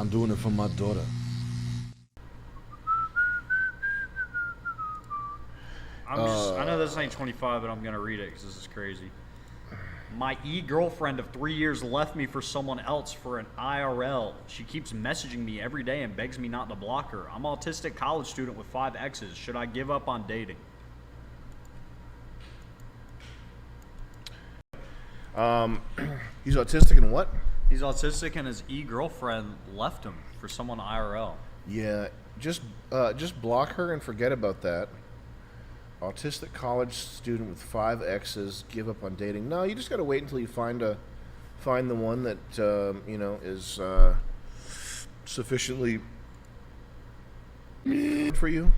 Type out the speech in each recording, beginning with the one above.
I'm doing it for my daughter. I know this ain't 25, but I'm gonna read it because this is crazy. My girlfriend of 3 years left me for someone else for an IRL. She keeps messaging me every day and begs me not to block her. I'm an autistic college student with 5 exes. Should I give up on dating? He's autistic and what? He's autistic and his girlfriend left him for someone IRL. Yeah, just block her and forget about that. Autistic college student with 5 exes, give up on dating. No, you just gotta wait until you find the one that is sufficiently for you.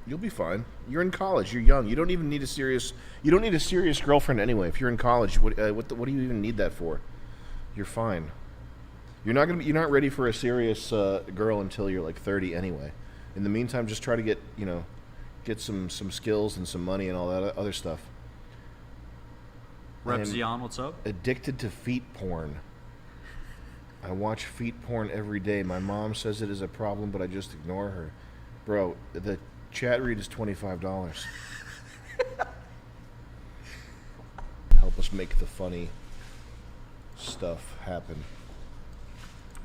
You'll be fine. You're in college. You're young. You don't even need a serious. You don't need a serious girlfriend anyway. If you're in college, what do you even need that for? You're fine. You're not ready for a serious girl until you're like 30 anyway. In the meantime, just try to get some skills and some money and all that other stuff. Rep Zion, what's up? Addicted to feet porn. I watch feet porn every day. My mom says it is a problem, but I just ignore her. Bro, the chat read is $25. Help us make the funny stuff happen.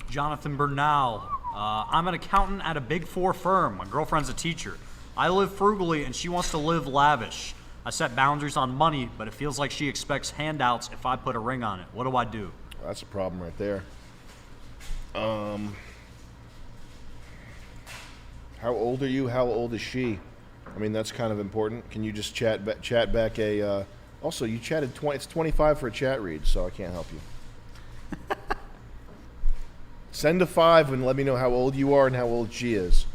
Jonathan Bernal. I'm an accountant at a Big 4 firm. My girlfriend's a teacher. I live frugally and she wants to live lavish. I set boundaries on money, but it feels like she expects handouts if I put a ring on it. What do I do? That's a problem right there. How old are you? How old is she? I mean, that's kind of important. Can you just chat back a... Also, you chatted it's 25 for a chat read, so I can't help you. Send a 5 and let me know how old you are and how old she is.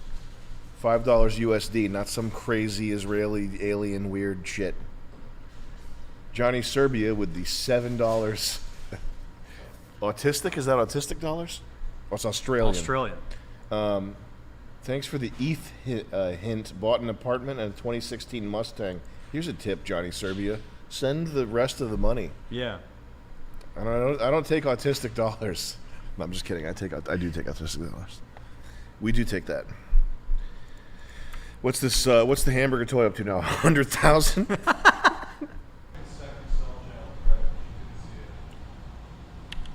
$5 USD, not some crazy Israeli alien weird shit. Johnny Serbia with the $7. Autistic? Is that autistic dollars? Oh, it's Australian. Australian. Thanks for the ETH hint. Bought an apartment and a 2016 Mustang. Here's a tip, Johnny Serbia. Send the rest of the money. Yeah. I don't take autistic dollars. No, I'm just kidding. I do take autistic dollars. We do take that. What's this? What's the hamburger toy up to now? 100,000.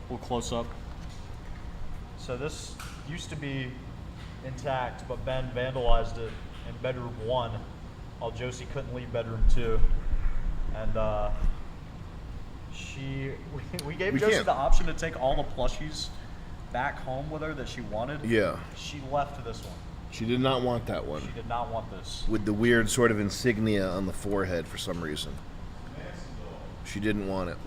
We'll close up. So this used to be intact, but Ben vandalized it in bedroom 1, while Josie couldn't leave bedroom 2, and we gave Josie the option to take all the plushies back home with her that she wanted. Yeah. She left this one. She did not want that one. She did not want this. With the weird sort of insignia on the forehead for some reason. She didn't want it.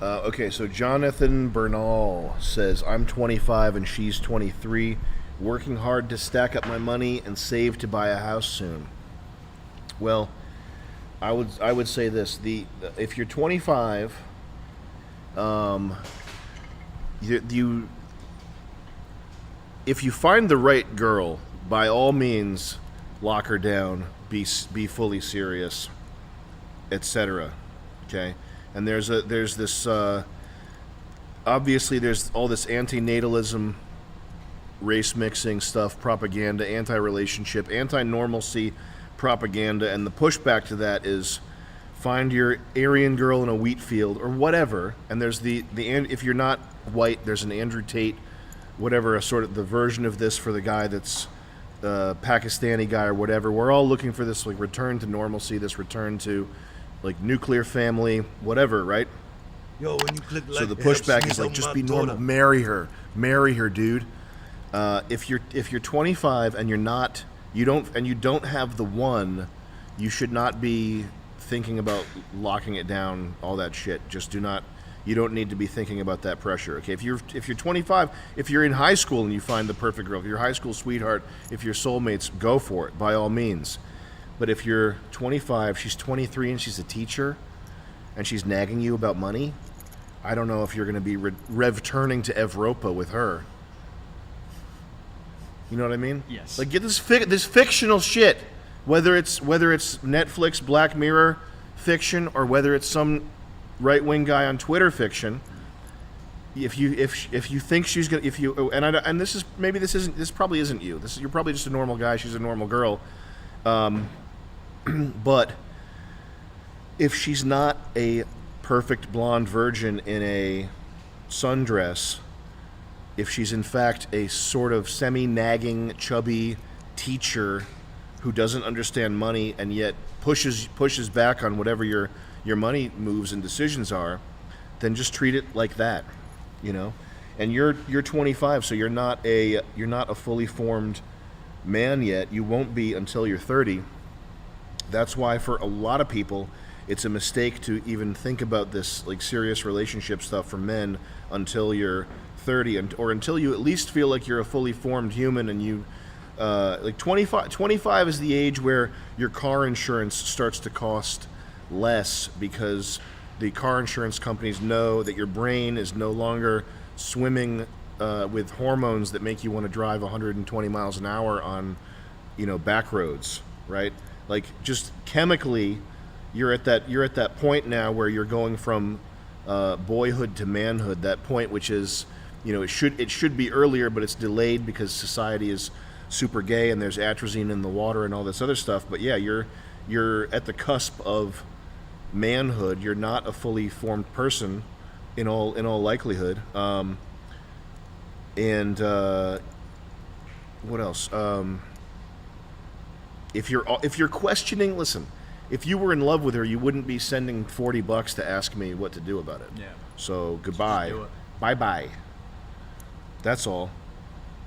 Okay, so Jonathan Bernal says, I'm 25 and she's 23, working hard to stack up my money and save to buy a house soon. Well, I would say this: if you're 25, if you find the right girl, by all means, lock her down, be fully serious, etc. Okay. And there's this obviously there's all this anti-natalism, race mixing stuff, propaganda, anti-relationship, anti-normalcy propaganda, and the pushback to that is find your Aryan girl in a wheat field or whatever. And there's the if you're not white, there's an Andrew Tate, whatever, a sort of the version of this for the guy that's Pakistani guy or whatever. We're all looking for this like return to normalcy, this return to like nuclear family, whatever, right? Yo, when you click like, so the pushback is like, just be normal, marry her, dude. If you're 25 and you don't have the one, you should not be thinking about locking it down, all that shit. Just do not. You don't need to be thinking about that pressure. Okay, if you're 25, if you're in high school and you find the perfect girl, if you're your high school sweetheart, if you're soulmates, go for it by all means. But if you're 25, she's 23 and she's a teacher, and she's nagging you about money, I don't know if you're going to be returning to Evropa with her. You know what I mean? Yes. Like, get this fictional shit, whether it's Netflix Black Mirror fiction or whether it's some right-wing guy on Twitter fiction. if you think she's gonna, if you, and this probably isn't you. You're probably just a normal guy. She's a normal girl. But if she's not a perfect blonde virgin in a sundress, if she's in fact a sort of semi-nagging, chubby teacher who doesn't understand money and yet pushes back on whatever your money moves and decisions are, then just treat it like that, you know. And you're 25, so you're not a fully formed man yet. You won't be until you're 30. That's why for a lot of people it's a mistake to even think about this like serious relationship stuff for men until you're 30, or until you at least feel like you're a fully formed human, and you like 25 is the age where your car insurance starts to cost less, because the car insurance companies know that your brain is no longer swimming with hormones that make you want to drive 120 miles an hour on, you know, back roads, right? Like, just chemically, you're at that point now where you're going from boyhood to manhood. That point, which is, you know, it should be earlier, but it's delayed because society is super gay and there's atrazine in the water and all this other stuff. But yeah, you're at the cusp of manhood. You're not a fully formed person in all likelihood. And what else? If you're questioning, listen. If you were in love with her, you wouldn't be sending $40 to ask me what to do about it. Yeah. So goodbye. Just do it. Bye. That's all.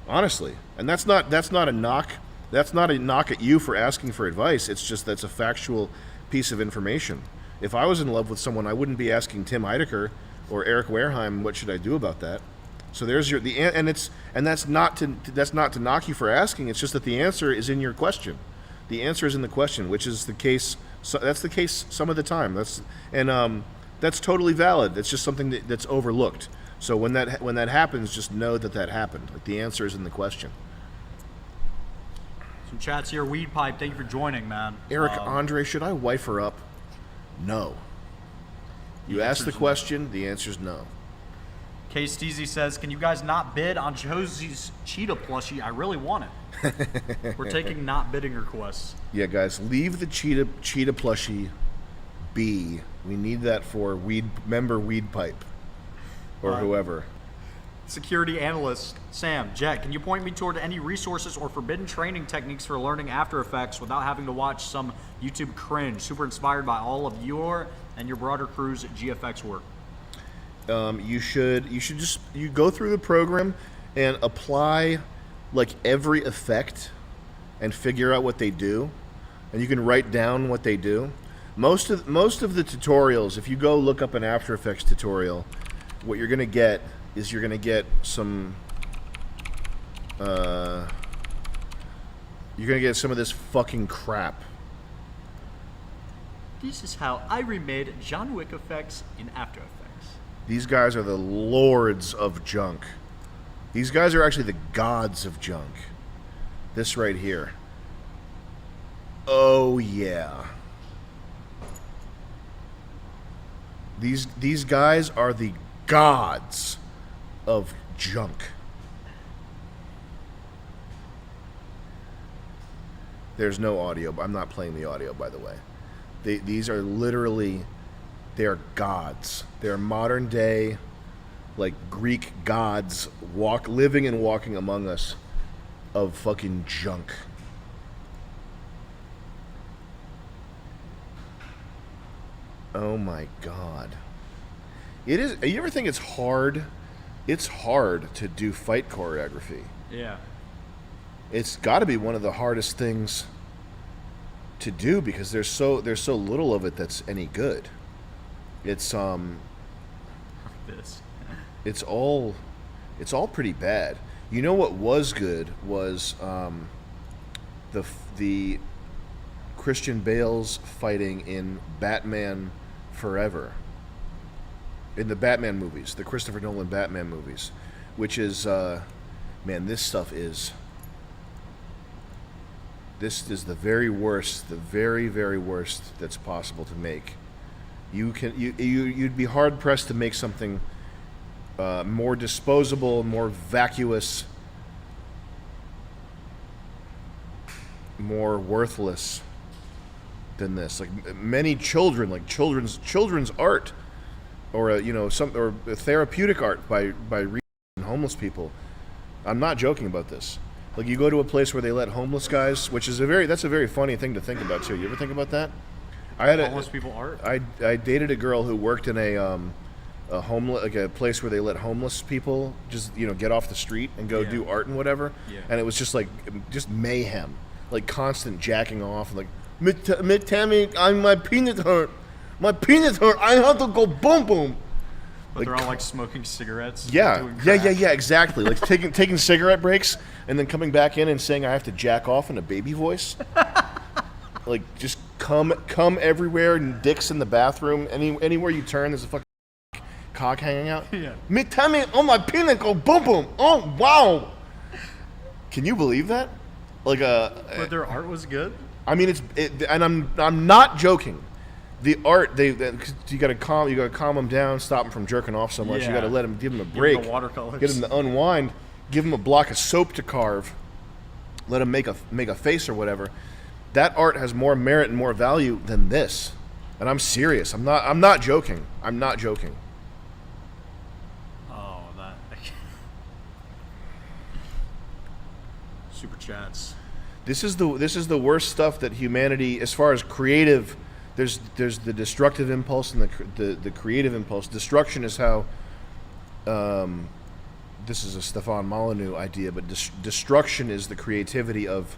Honestly. And that's not a knock. That's not a knock at you for asking for advice. It's just that's a factual piece of information. If I was in love with someone, I wouldn't be asking Tim Heidecker or Eric Wareheim, what should I do about that? So there's that's not to knock you for asking. It's just that the answer is in your question. The answer is in the question, which is the case. So that's the case some of the time. That's totally valid. It's just something that's overlooked. So when that happens, just know that happened. Like, the answer is in the question. Some chats here. Weed Pipe, thank you for joining, man. Eric Andre, should I wife her up? No. You asked the question. The answer's no. 𝐂𝐲𝐸𝐬 says, "Can you guys not bid on Josie's cheetah plushie? I really want it." We're taking not bidding requests. Yeah, guys, leave the cheetah plushie be. We need that for member Weed Pipe or whoever. Security analyst Sam, Jet, can you point me toward any resources or forbidden training techniques for learning After Effects without having to watch some YouTube cringe? Super inspired by all of your and your broader crew's GFX work. You should just go through the program and apply like every effect and figure out what they do, and you can write down what they do. Most of the tutorials, if you go look up an After Effects tutorial, what you're gonna get is some of this fucking crap. This is how I remade John Wick effects in After Effects. These guys are the lords of junk. These guys are actually the gods of junk. This right here. Oh yeah. These guys are the gods of junk. There's no audio. I'm not playing the audio, by the way. These are literally, they are gods. They're modern day, like, Greek gods living and walking among us of fucking junk. Oh my god. It is. You ever think it's hard? It's hard to do fight choreography. Yeah. It's got to be one of the hardest things to do because there's so little of it that's any good. It's This. it's all pretty bad. You know what was good was the Christian Bale's fighting in Batman Forever. In the Batman movies, the Christopher Nolan Batman movies, which is man, this is the very worst, the very, very worst that's possible to make. You'd be hard pressed to make something more disposable, more vacuous, more worthless than this. Like many children, like children's art, or a therapeutic art by reading homeless people. I'm not joking about this. Like you go to a place where they let homeless guys, which is that's a very funny thing to think about too. You ever think about that? I had Homeless people art. I dated a girl who worked in a homeless, like a place where they let homeless people just get off the street and go do art and whatever. Yeah. And it was just mayhem, like constant jacking off, and like Tammy, my penis hurt, I have to go boom boom. But they're all like smoking cigarettes. Yeah, exactly. Like taking cigarette breaks and then coming back in and saying I have to jack off in a baby voice. Like just come everywhere, and dicks in the bathroom. Anywhere you turn, there's a fucking cock hanging out. Yeah. Me tell me, oh my penis go boom boom. Oh wow. Can you believe that? Like but their art was good. I mean, and I'm not joking. The art, you gotta calm them down, stop them from jerking off so much. Yeah. You gotta give them a break, give them the watercolors, get them to unwind, give them a block of soap to carve, let them make a face or whatever. That art has more merit and more value than this, and I'm serious. I'm not joking. I'm not joking. Oh, that super chats. This is the worst stuff that humanity, as far as creative. There's the destructive impulse and the creative impulse. Destruction is how. This is a Stefan Molyneux idea, but destruction is the creativity of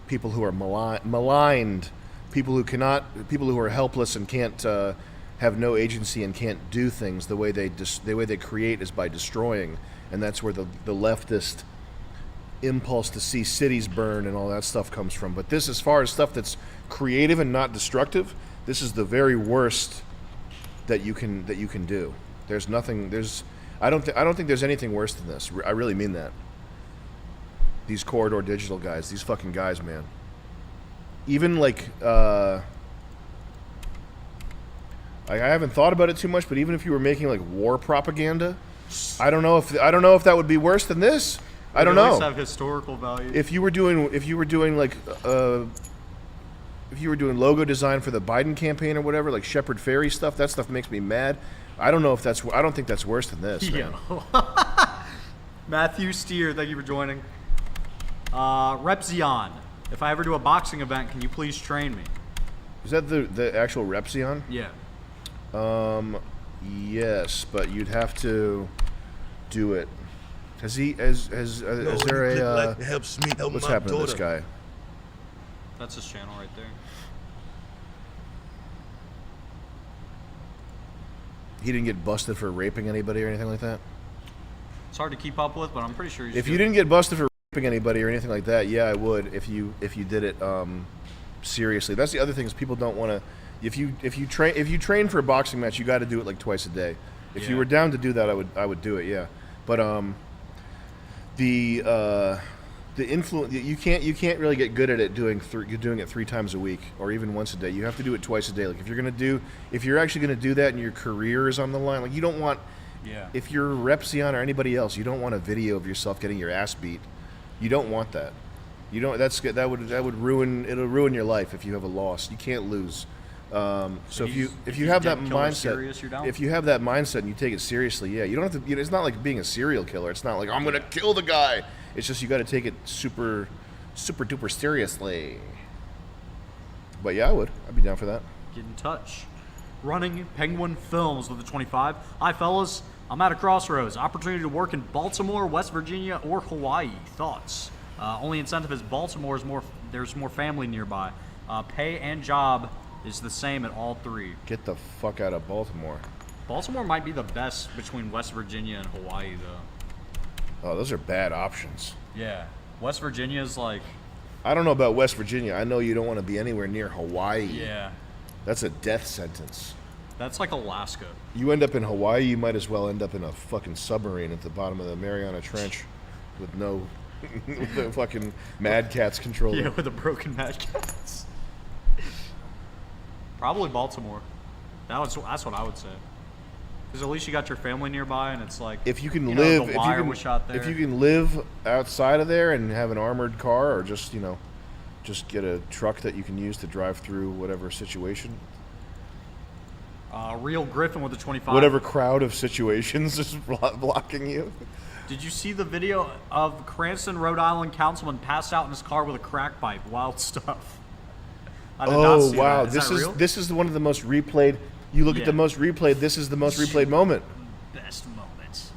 people who are maligned, people who are helpless and can't have no agency and can't do things. The way they create is by destroying, and that's where the leftist impulse to see cities burn and all that stuff comes from. But this, as far as stuff that's creative and not destructive, this is the very worst that you can do. I don't think there's anything worse than this. I really mean that. These Corridor Digital guys, these fucking guys, man. Even like I haven't thought about it too much, but even if you were making like war propaganda, I don't know if that would be worse than this. I don't know. At least have historical value. If you were doing logo design for the Biden campaign or whatever, like Shepard Fairey stuff, that stuff makes me mad. I don't think that's worse than this. Man. Matthew Steer, thank you for joining. Repzion, if I ever do a boxing event, can you please train me? Is that the actual Repzion? Yeah. Yes, but you'd have to do it. Is there a helps me help what's my happening daughter. to this guy? That's his channel right there. He didn't get busted for raping anybody or anything like that? It's hard to keep up with, but I'm pretty sure he's If good. you didn't get busted for raping anybody or anything like that, yeah, I would if you did it seriously. That's the other thing, is people don't want to. If you train for a boxing match, you got to do it like twice a day. If you were down to do that, I would do it, yeah. But the influence, you can't really get good at it doing it 3 times a week or even once a day. You have to do it twice a day. Like if you're actually gonna do that and your career is on the line, like you don't want. Yeah. If you're Repzion or anybody else, you don't want a video of yourself getting your ass beat. You don't want that. You don't. That would ruin. It'll ruin your life if you have a loss. You can't lose. So if you have that mindset, if you have that mindset and you take it seriously, yeah, you don't have to. It's not like being a serial killer. It's not like I'm gonna kill the guy. It's just you got to take it super duper seriously. But yeah, I'd be down for that. Get in touch. Running Penguin Films with the 25. Hi fellas, I'm at a crossroads. Opportunity to work in Baltimore, West Virginia, or Hawaii. Thoughts? Only incentive is Baltimore is there's more family nearby. Pay and job is the same at all 3. Get the fuck out of Baltimore. Baltimore might be the best between West Virginia and Hawaii, though. Oh, those are bad options. Yeah. West Virginia is like... I don't know about West Virginia. I know you don't want to be anywhere near Hawaii. Yeah. That's a death sentence. That's like Alaska. You end up in Hawaii, you might as well end up in a fucking submarine at the bottom of the Mariana Trench with no... with the fucking Mad Catz controller. Yeah, with a broken Mad Catz. Probably Baltimore. That's what I would say. Because at least you got your family nearby, and it's like if you can you know, live, the wire was shot there. if you can live outside of there and have an armored car, or just just get a truck that you can use to drive through whatever situation, Real Griffin with the 25. whatever crowd of situations is blocking you. Did you see the video of Cranston, Rhode Island councilman passed out in his car with a crack pipe? Wild stuff. I did not see Wow! that. Is that real? This is one of the most replayed. You look at the most replayed. This is the most replayed moment. Best moments.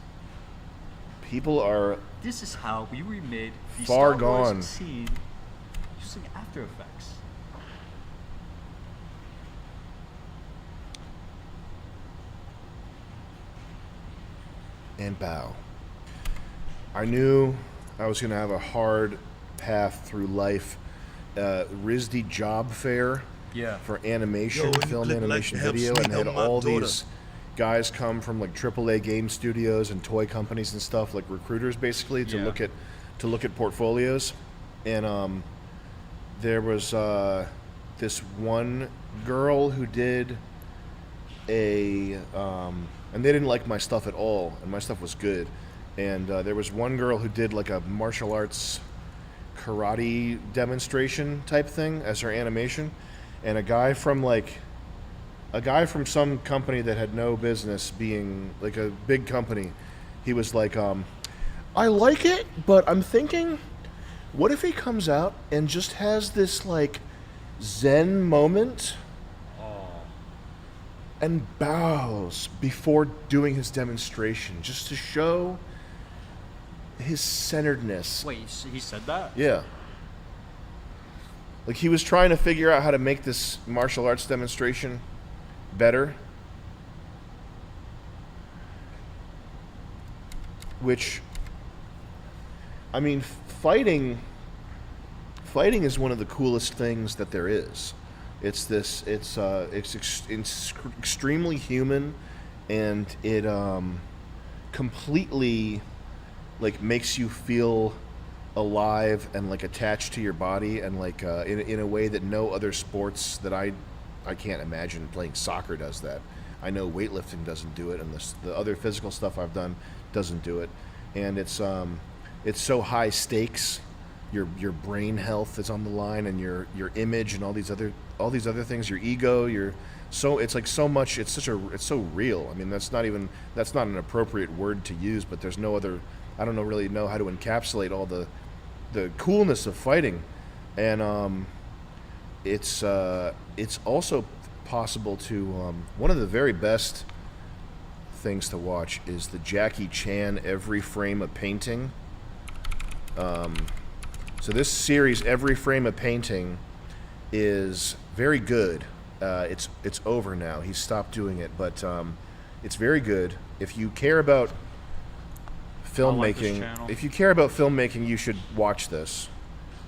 People are This is how we remade the far Star Wars gone. scene using After Effects. and bow. I knew I was going to have a hard path through life. RISD job fair Yeah. for animation, Yo, when you film click like animation to help video, sneak and they had up my all daughter. these guys come from like AAA game studios and toy companies and stuff, like recruiters basically, to Yeah. look at portfolios. And there was this one girl who did and they didn't like my stuff at all, and my stuff was good. And there was one girl who did like a martial arts karate demonstration type thing as her animation, and a guy from some company that had no business being like a big company, he was like, I like it, but I'm thinking, what if he comes out and just has this like Zen moment and bows before doing his demonstration, just to show his centeredness. Wait, he said that? Yeah. Like he was trying to figure out how to make this martial arts demonstration better. Which, I mean, fighting is one of the coolest things that there is. It's extremely human, and it completely like makes you feel alive and like attached to your body, and like in a way that no other sports that I can't imagine. Playing soccer does that. I know weightlifting doesn't do it, and the other physical stuff I've done doesn't do it. And it's so high stakes. Your brain health is on the line, and your image, and all these other things. Your ego. It's like so much. It's so real. I mean, that's not an appropriate word to use, but there's no other. I don't really know how to encapsulate all the coolness of fighting, and it's also possible to one of the very best things to watch is the Jackie Chan Every Frame a Painting. So this series, Every Frame a Painting, is very good. It's over now. He's stopped doing it, but it's very good. If you care about filmmaking, you should watch this.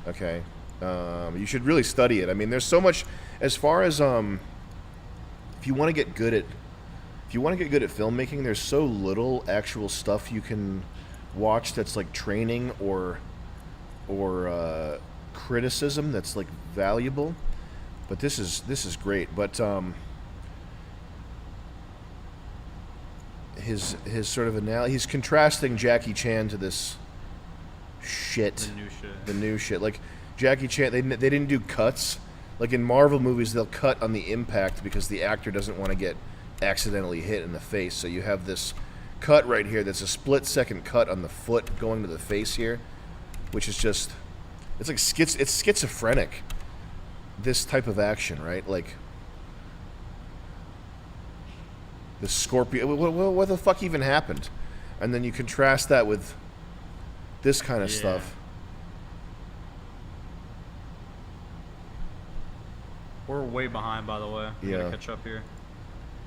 Okay, you should really study it. I mean, there's so much as far as if you want to get good at filmmaking. There's so little actual stuff you can watch that's like training or criticism that's like valuable. But this is great. But his sort of he's contrasting Jackie Chan to this shit. The new shit. Like Jackie Chan, they didn't do cuts. Like in Marvel movies, they'll cut on the impact because the actor doesn't want to get accidentally hit in the face. So you have this cut right here that's a split-second cut on the foot going to the face here, which is just, it's like it's schizophrenic, this type of action, right? Like the scorpion, what the fuck even happened? And then you contrast that with this kind of stuff. We're way behind, by the way. We Yeah. gotta catch up here.